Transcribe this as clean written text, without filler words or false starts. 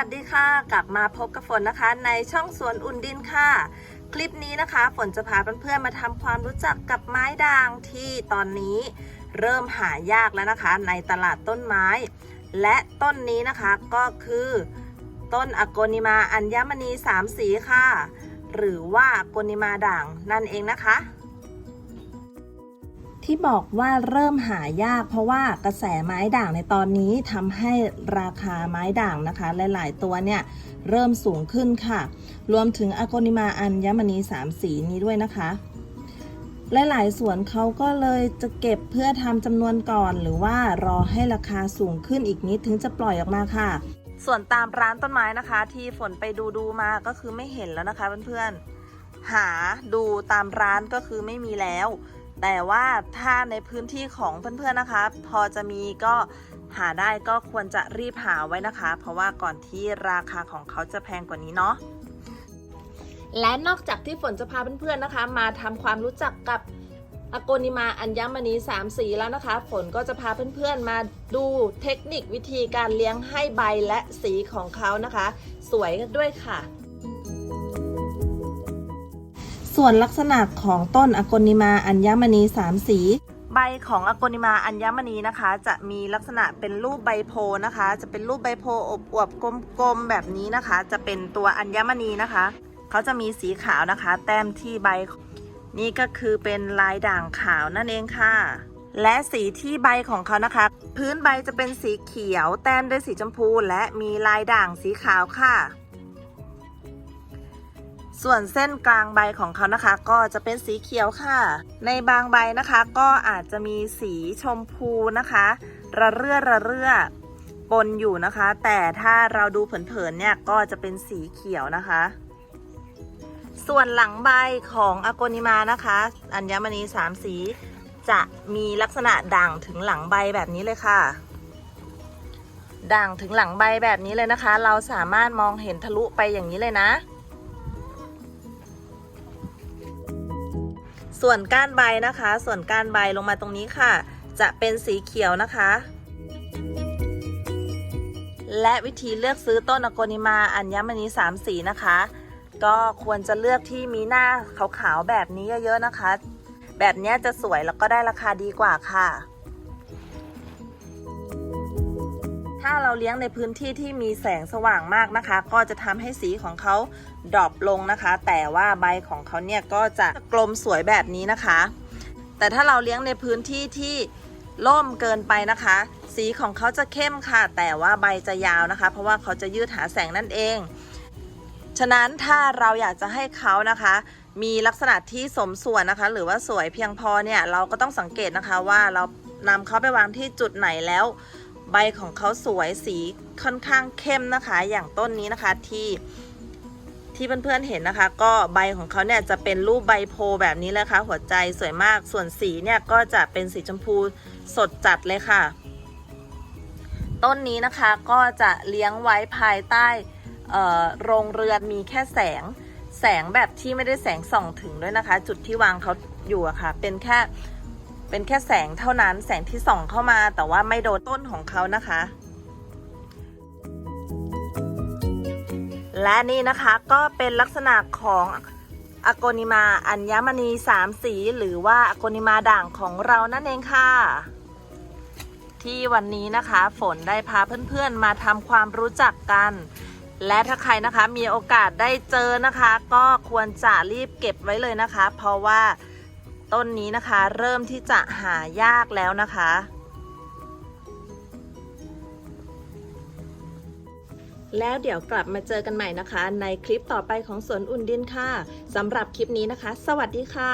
วัสดีค่ะกลับมาพบกับฝนนะคะในช่องสวนอุ่นดินค่ะคลิปนี้นะคะฝนจะพาเพื่อนๆมาทำความรู้จักกับไม้ด่างที่ตอนนี้เริ่มหายากแล้วนะคะในตลาดต้นไม้และต้นนี้นะคะก็คือต้นอโกนิมาอัญมณี3สีค่ะหรือว่าอโกนิมาด่างนั่นเองนะคะที่บอกว่าเริ่มหายากเพราะว่ากระแสไม้ด่างในตอนนี้ทำให้ราคาไม้ด่างนะคะหลายๆตัวเนี่ยเริ่มสูงขึ้นค่ะรวมถึงอโกนิมาอัญมณี3สีนี้ด้วยนะคะหลายๆสวนเขาก็เลยจะเก็บเพื่อทำจำนวนก่อนหรือว่ารอให้ราคาสูงขึ้นอีกนิดถึงจะปล่อยออกมาค่ะส่วนตามร้านต้นไม้นะคะที่ฝนไปดูมาก็คือไม่เห็นแล้วนะคะเพื่อนๆหาดูตามร้านก็คือไม่มีแล้วแต่ว่าถ้าในพื้นที่ของเพื่อนๆนะคะพอจะมีก็หาได้ก็ควรจะรีบหาไว้นะคะเพราะว่าก่อนที่ราคาของเขาจะแพงกว่านี้เนาะและนอกจากที่ฝนจะพาเพื่อนๆนะคะมาทำความรู้จักกับอโกนิมาอัญมณี3สีแล้วนะคะฝนก็จะพาเพื่อนๆมาดูเทคนิควิธีการเลี้ยงให้ใบและสีของเขานะคะสวยด้วยค่ะส่วนลักษณะของต้นอโกนิมาอัญมณี3สีใบของอโกนิมาอัญมณีนะคะจะมีลักษณะเป็นรูปใบโพนะคะจะเป็นรูปใบโพอวบๆกลมๆแบบนี้นะคะจะเป็นตัวอัญมณีนะคะเขาจะมีสีขาวนะคะแต้มที่ใบนี่ก็คือเป็นลายด่างขาวนั่นเองค่ะและสีที่ใบของเขานะคะพื้นใบจะเป็นสีเขียวแต้มด้วยสีชมพูและมีลายด่างสีขาวค่ะส่วนเส้นกลางใบของเขานะคะก็จะเป็นสีเขียวค่ะในบางใบนะคะก็อาจจะมีสีชมพูนะคะระเรื่อปนอยู่นะคะแต่ถ้าเราดูเผินๆเนี่ยก็จะเป็นสีเขียวนะคะส่วนหลังใบของอโกนิมานะคะอัญมณี3สีจะมีลักษณะด่างถึงหลังใบแบบนี้เลยค่ะด่างถึงหลังใบแบบนี้เลยนะคะเราสามารถมองเห็นทะลุไปอย่างนี้เลยนะส่วนก้านใบนะคะส่วนก้านใบลงมาตรงนี้ค่ะจะเป็นสีเขียวนะคะและวิธีเลือกซื้อต้นอโกนิมาอัญมณี3สีนะคะก็ควรจะเลือกที่มีหน้าขาวๆแบบนี้เยอะๆนะคะแบบนี้จะสวยแล้วก็ได้ราคาดีกว่าค่ะถ้าเราเลี้ยงในพื้นที่ที่มีแสงสว่างมากนะคะก็จะทำให้สีของเขาดรอปลงนะคะแต่ว่าใบของเขาเนี่ยก็จะกลมสวยแบบนี้นะคะแต่ถ้าเราเลี้ยงในพื้นที่ที่ร่มเกินไปนะคะสีของเขาจะเข้มค่ะแต่ว่าใบจะยาวนะคะเพราะว่าเขาจะยืดหาแสงนั่นเองฉะนั้นถ้าเราอยากจะให้เขานะคะมีลักษณะที่สมส่วนนะคะหรือว่าสวยเพียงพอเนี่ยเราก็ต้องสังเกตนะคะว่าเรานำเขาไปวางที่จุดไหนแล้วใบของเขาสวยสีค่อนข้างเข้มนะคะอย่างต้นนี้นะคะที่เพื่อนๆเห็นนะคะก็ใบของเขาเนี่ยจะเป็นรูปใบโพแบบนี้เลยค่ะหัวใจสวยมากส่วนสีเนี่ยก็จะเป็นสีชมพูสดจัดเลยค่ะต้นนี้นะคะก็จะเลี้ยงไว้ภายใต้โรงเรือนมีแค่แสงแบบที่ไม่ได้แสงส่องถึงด้วยนะคะจุดที่วางเขาอยู่อะค่ะเป็นแค่แสงเท่านั้นแสงที่ส่องเข้ามาแต่ว่าไม่โดนต้นของเขานะคะและนี่นะคะก็เป็นลักษณะของอโกนิมาอัญมณี3สีหรือว่าอโกนิมาด่างของเรานั่นเองค่ะที่วันนี้นะคะฝนได้พาเพื่อนๆมาทำความรู้จักกันและถ้าใครนะคะมีโอกาสได้เจอนะคะก็ควรจะรีบเก็บไว้เลยนะคะเพราะว่าต้นนี้นะคะเริ่มที่จะหายากแล้วนะคะแล้วเดี๋ยวกลับมาเจอกันใหม่นะคะในคลิปต่อไปของสวนอุ่นดินค่ะสำหรับคลิปนี้นะคะสวัสดีค่ะ